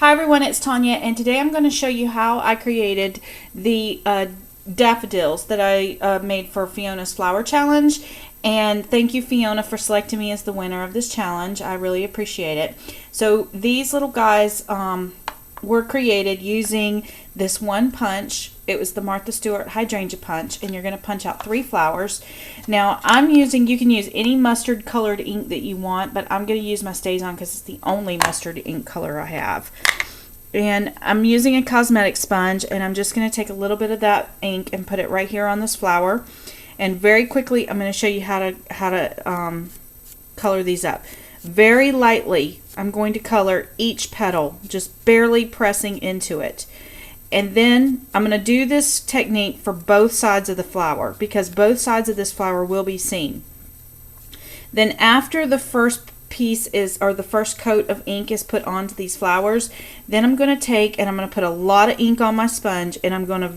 Hi everyone, it's Tonya, and today I'm going to show you how I created the daffodils that I made for Fiona's flower challenge. And thank you, Fiona, for selecting me as the winner of this challenge. I really appreciate it. So these little guys were created using this one punch. It was the Martha Stewart hydrangea punch, and you're going to punch out 3 flowers. Now you can use any mustard colored ink that you want, but I'm going to use my StazOn because it's the only mustard ink color I have. And I'm using a cosmetic sponge, and I'm just going to take a little bit of that ink and put it right here on this flower. And very quickly, I'm going to show you how to color these up. Very lightly, I'm going to color each petal, just barely pressing into it. And then I'm going to do this technique for both sides of the flower, because both sides of this flower will be seen. Then after the first piece or the first coat of ink is put onto these flowers, then I'm going to take and I'm going to put a lot of ink on my sponge, and I'm going to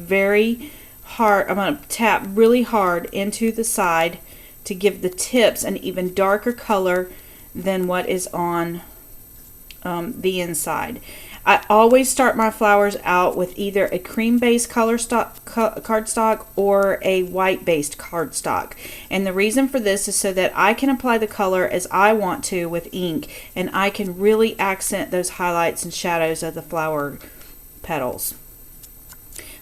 I'm going to tap really hard into the side to give the tips an even darker color than what is on the inside. I always start my flowers out with either a cream-based cardstock or a white-based cardstock. And the reason for this is so that I can apply the color as I want to with ink, and I can really accent those highlights and shadows of the flower petals.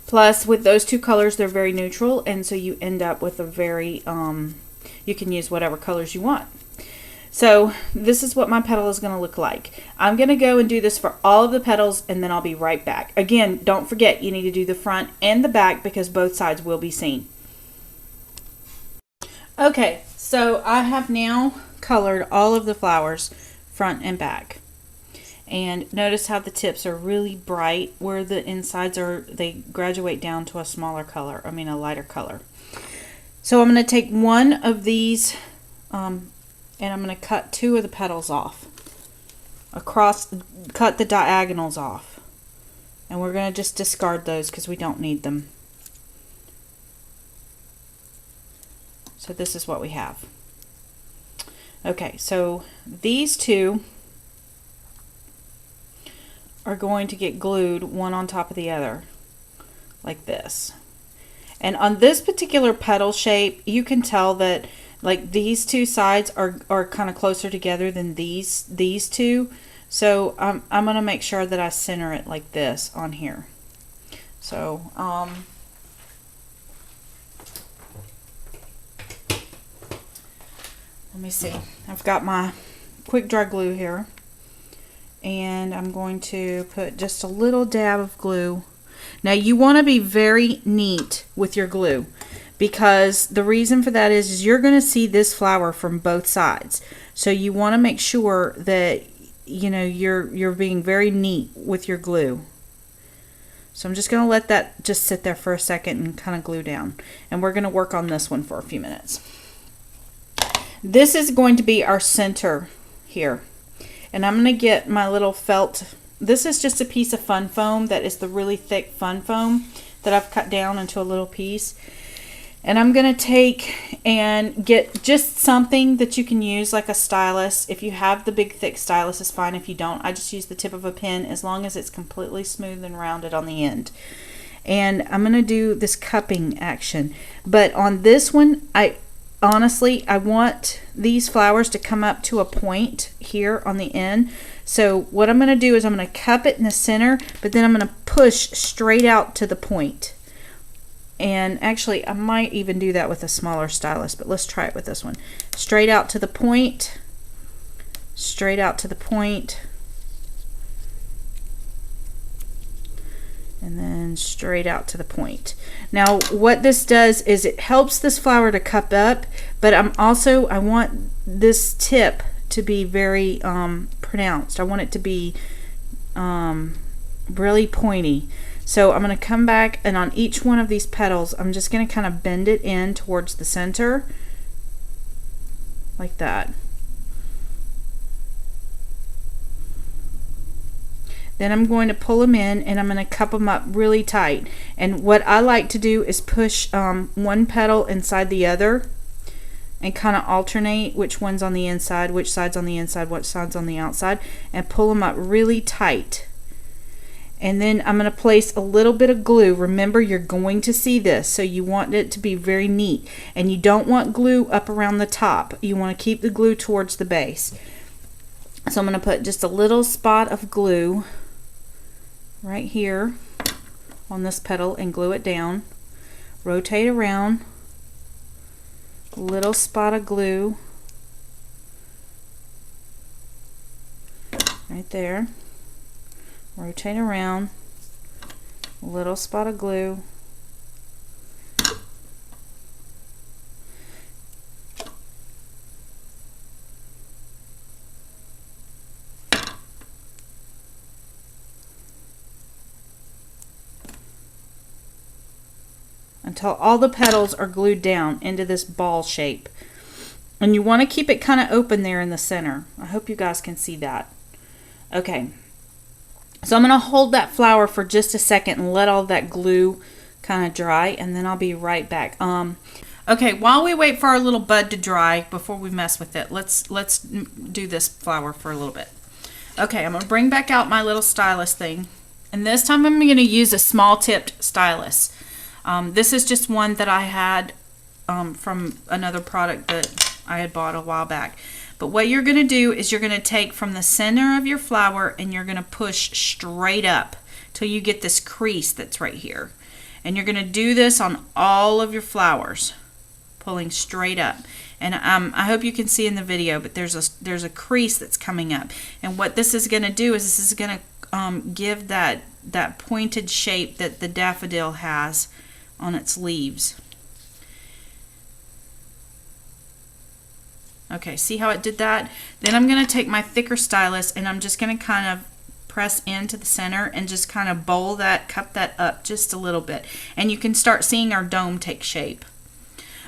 Plus, with those two colors, they're very neutral, and so you end up with a very, you can use whatever colors you want. So this is what my petal is going to look like. I'm going to go and do this for all of the petals, and then I'll be right back. Again, don't forget, you need to do the front and the back because both sides will be seen. Okay, so I have now colored all of the flowers front and back. And notice how the tips are really bright, where the insides they graduate down to a smaller color, a lighter color. So I'm going to take one of these and I'm going to cut 2 of the petals off. Cut the diagonals off. And we're going to just discard those because we don't need them. So this is what we have. Okay, so these 2 are going to get glued one on top of the other, like this. And on this particular petal shape, you can tell that like these 2 sides are kind of closer together than these 2. So I'm going to make sure that I center it like this on here. So let me see. I've got my quick dry glue here, and I'm going to put just a little dab of glue. Now you want to be very neat with your glue, because the reason for that is you're going to see this flower from both sides. So you want to make sure that you're being very neat with your glue. So I'm just going to let that just sit there for a second and kind of glue down. And we're going to work on this one for a few minutes. This is going to be our center here. And I'm going to get my little felt. This is just a piece of fun foam that is the really thick fun foam that I've cut down into a little piece. And I'm going to take and get just something that you can use like a stylus. If you have the big thick stylus, it's fine. If you don't, I just use the tip of a pen as long as it's completely smooth and rounded on the end. And I'm going to do this cupping action. But on this one, honestly, I want these flowers to come up to a point here on the end. So what I'm going to do is I'm going to cup it in the center, but then I'm going to push straight out to the point. And actually, I might even do that with a smaller stylus, but let's try it with this one. Straight out to the point, straight out to the point, and then straight out to the point. Now, what this does is it helps this flower to cup up, but I want this tip to be very pronounced. I want it to be really pointy. So I'm going to come back, and on each one of these petals, I'm just going to kind of bend it in towards the center, like that. Then I'm going to pull them in, and I'm going to cup them up really tight. And what I like to do is push one petal inside the other and kind of alternate which one's on the inside, which side's on the inside, what side's on the outside, and pull them up really tight. And then I'm going to place a little bit of glue. Remember, you're going to see this, so you want it to be very neat. And you don't want glue up around the top. You want to keep the glue towards the base. So I'm going to put just a little spot of glue right here on this petal and glue it down. Rotate around. Little spot of glue right there. Rotate around. Little spot of glue. Until all the petals are glued down into this ball shape. And you want to keep it kind of open there in the center. I hope you guys can see that. Okay. So I'm going to hold that flower for just a second and let all that glue kind of dry, and then I'll be right back. Okay, while we wait for our little bud to dry before we mess with it, let's do this flower for a little bit. Okay, I'm going to bring back out my little stylus thing. And this time I'm going to use a small tipped stylus. This is just one that I had from another product that I had bought a while back. But what you're going to do is you're going to take from the center of your flower and you're going to push straight up till you get this crease that's right here. And you're going to do this on all of your flowers, pulling straight up. And I hope you can see in the video, but there's a crease that's coming up. And what this is going to do is this is going to give that pointed shape that the daffodil has on its leaves. Okay, see how it did that? Then I'm going to take my thicker stylus and I'm just going to kind of press into the center and just kind of bowl that, cup that up just a little bit. And you can start seeing our dome take shape.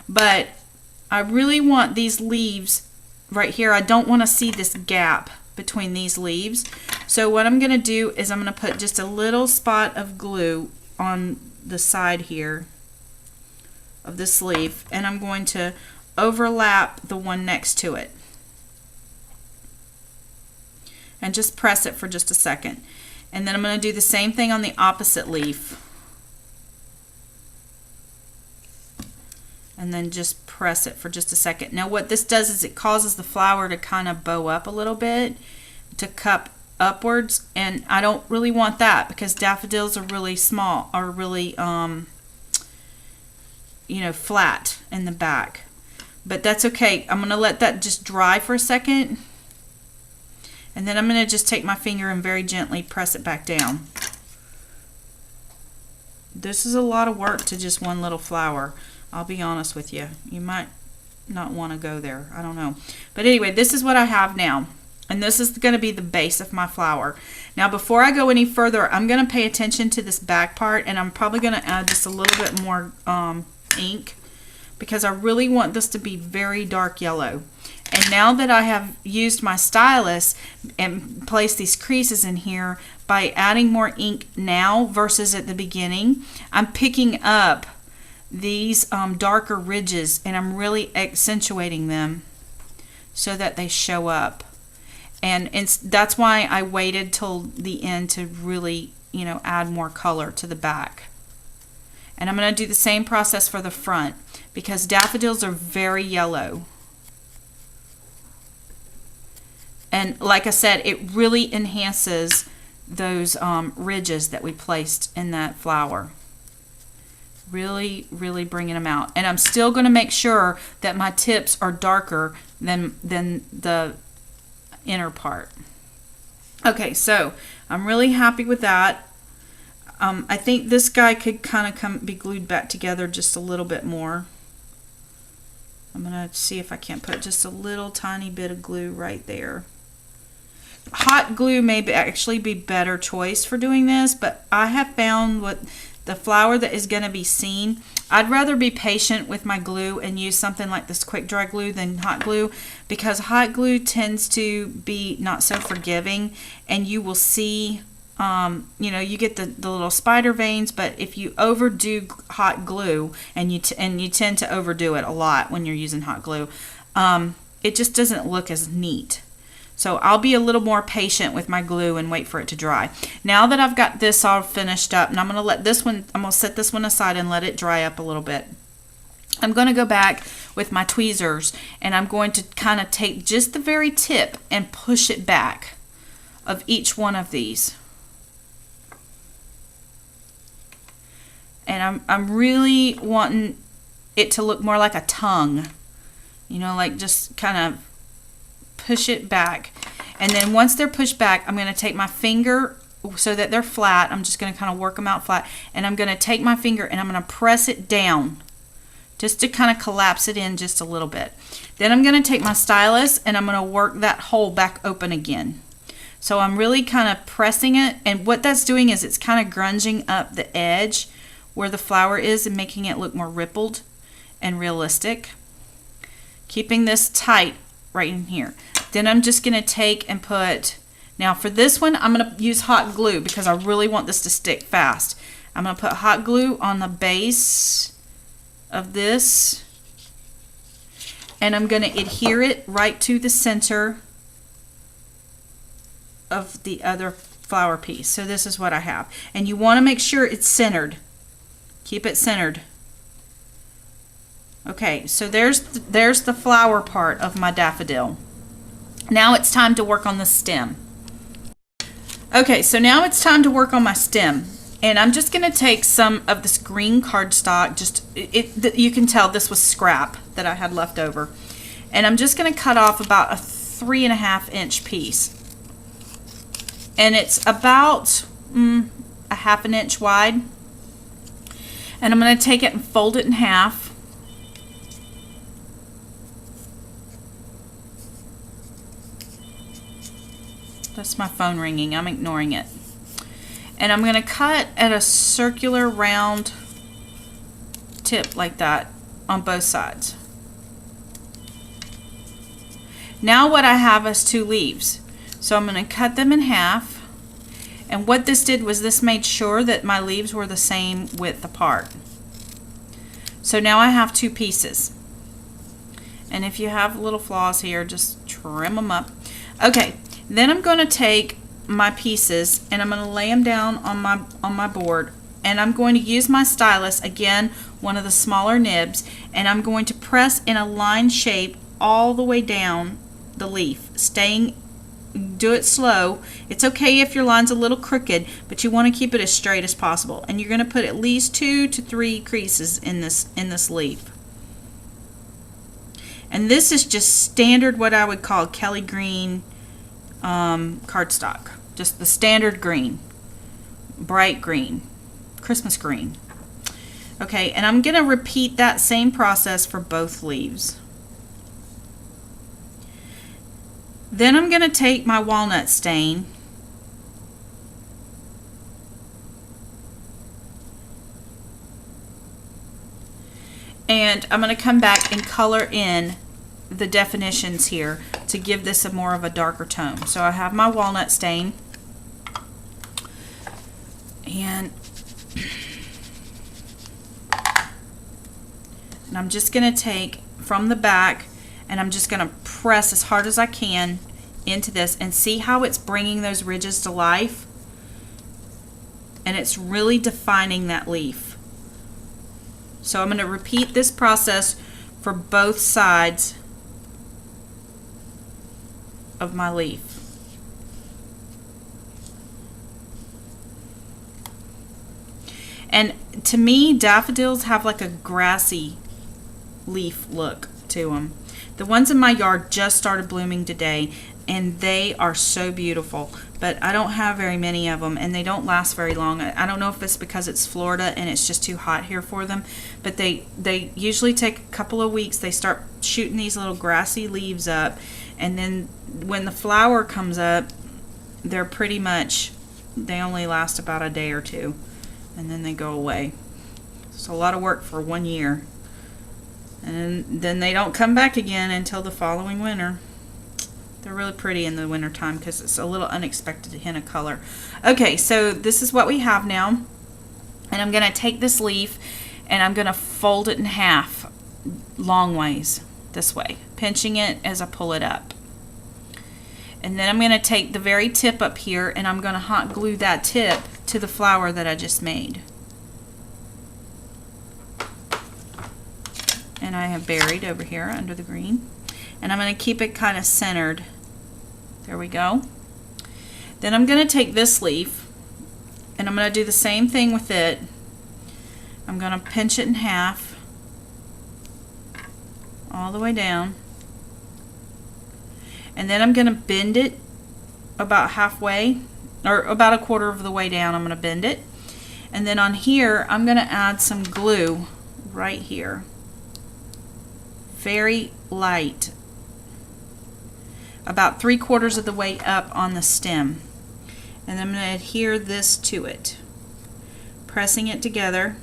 But I really want these leaves right here. I don't want to see this gap between these leaves. So what I'm going to do is I'm going to put just a little spot of glue on the side here of this leaf, and I'm going to overlap the one next to it and just press it for just a second. And then I'm going to do the same thing on the opposite leaf, and then just press it for just a second. Now what this does is it causes the flower to kind of bow up a little bit, to cup upwards, and I don't really want that because daffodils are really small, are really you know, flat in the back. But that's okay. I'm going to let that just dry for a second. And then I'm going to just take my finger and very gently press it back down. This is a lot of work to just one little flower. I'll be honest with you. You might not want to go there. I don't know. But anyway, this is what I have now. And this is going to be the base of my flower. Now before I go any further, I'm going to pay attention to this back part, and I'm probably going to add just a little bit more ink, because I really want this to be very dark yellow. And now that I have used my stylus and placed these creases in here, by adding more ink now versus at the beginning, I'm picking up these darker ridges and I'm really accentuating them so that they show up. And that's why I waited till the end to really, you know, add more color to the back. And I'm going to do the same process for the front, because daffodils are very yellow. And like I said, it really enhances those ridges that we placed in that flower. Really, really bringing them out. And I'm still going to make sure that my tips are darker than the inner part. Okay, so I'm really happy with that. I think this guy could kind of be glued back together just a little bit more. I'm going to see if I can't put just a little tiny bit of glue right there. Hot glue may actually be better choice for doing this, but I have found what the flower that is going to be seen, I'd rather be patient with my glue and use something like this quick dry glue than hot glue, because hot glue tends to be not so forgiving, and you will see you know, you get the little spider veins. But if you overdo hot glue, and you tend to overdo it a lot when you're using hot glue, it just doesn't look as neat. So I'll be a little more patient with my glue and wait for it to dry. Now that I've got this all finished up, and I'm going to let this one, I'm going to set this one aside and let it dry up a little bit. I'm going to go back with my tweezers and I'm going to kind of take just the very tip and push it back of each one of these. And I'm really wanting it to look more like a tongue. You know, like just kind of push it back. And then once they're pushed back, I'm going to take my finger so that they're flat. I'm just going to kind of work them out flat. And I'm going to take my finger and I'm going to press it down just to kind of collapse it in just a little bit. Then I'm going to take my stylus and I'm going to work that hole back open again. So I'm really kind of pressing it, and what that's doing is it's kind of grunging up the edge where the flower is and making it look more rippled and realistic. Keeping this tight right in here. Then I'm just going to take and put, now for this one I'm going to use hot glue because I really want this to stick fast. I'm going to put hot glue on the base of this, and I'm going to adhere it right to the center of the other flower piece. So this is what I have, and you want to make sure it's centered. Keep it centered. Okay, so there's the flower part of my daffodil. Now it's time to work on the stem. Okay, so now it's time to work on my stem. And I'm just going to take some of this green cardstock, you can tell this was scrap that I had left over. And I'm just going to cut off about a 3.5 inch piece. And it's about a half an inch wide. And I'm going to take it and fold it in half. That's my phone ringing. I'm ignoring it. And I'm going to cut at a circular round tip like that on both sides. Now what I have is 2 leaves. So I'm going to cut them in half. And what this did was this made sure that my leaves were the same width apart. So now I have 2 pieces. And if you have little flaws here, just trim them up. Okay, then I'm going to take my pieces and I'm going to lay them down on my board, and I'm going to use my stylus, again one of the smaller nibs, and I'm going to press in a line shape all the way down the leaf, do it slow. It's okay if your line's a little crooked, but you want to keep it as straight as possible, and you're going to put at least 2 to 3 creases in this leaf. And this is just standard, what I would call Kelly green cardstock, just the standard green, bright green, Christmas green. Okay, and I'm going to repeat that same process for both leaves. Then I'm going to take my walnut stain and I'm going to come back and color in the definitions here to give this a more of a darker tone. So I have my walnut stain, and I'm just going to take from the back and I'm just going to press as hard as I can into this, and see how it's bringing those ridges to life, and it's really defining that leaf. So I'm going to repeat this process for both sides of my leaf. And to me, daffodils have like a grassy leaf look to them. The ones in my yard just started blooming today, and they are so beautiful, but I don't have very many of them, and they don't last very long. I don't know if it's because it's Florida and it's just too hot here for them, but they usually take a couple of weeks. They start shooting these little grassy leaves up, and then when the flower comes up, they're pretty much, they only last about a day or 2, and then they go away. It's a lot of work for 1 year. And then they don't come back again until the following winter. They're really pretty in the winter time because it's a little unexpected hint of color. Okay, so this is what we have now. And I'm going to take this leaf and I'm going to fold it in half long ways this way, pinching it as I pull it up. And then I'm going to take the very tip up here and I'm going to hot glue that tip to the flower that I just made. And I have buried over here under the green. And I'm going to keep it kind of centered. There we go. Then I'm going to take this leaf and I'm going to do the same thing with it. I'm going to pinch it in half all the way down. And then I'm going to bend it about halfway, or about a quarter of the way down. I'm going to bend it. And then on here, I'm going to add some glue right here. Very light. About 3/4 of the way up on the stem. And I'm going to adhere this to it. Pressing it together.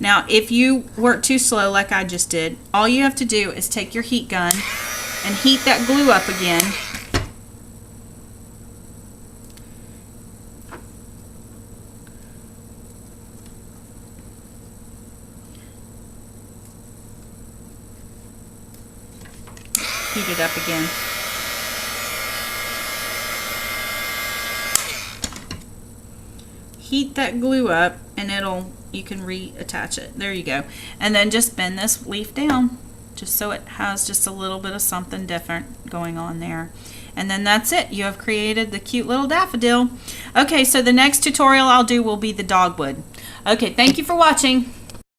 Now, if you work too slow like I just did, all you have to do is take your heat gun and heat that glue up again. Heat it up again. Heat that glue up and you can reattach it. There you go. And then just bend this leaf down just so it has just a little bit of something different going on there. And then that's it. You have created the cute little daffodil. Okay, so the next tutorial I'll do will be the dogwood. Okay, thank you for watching.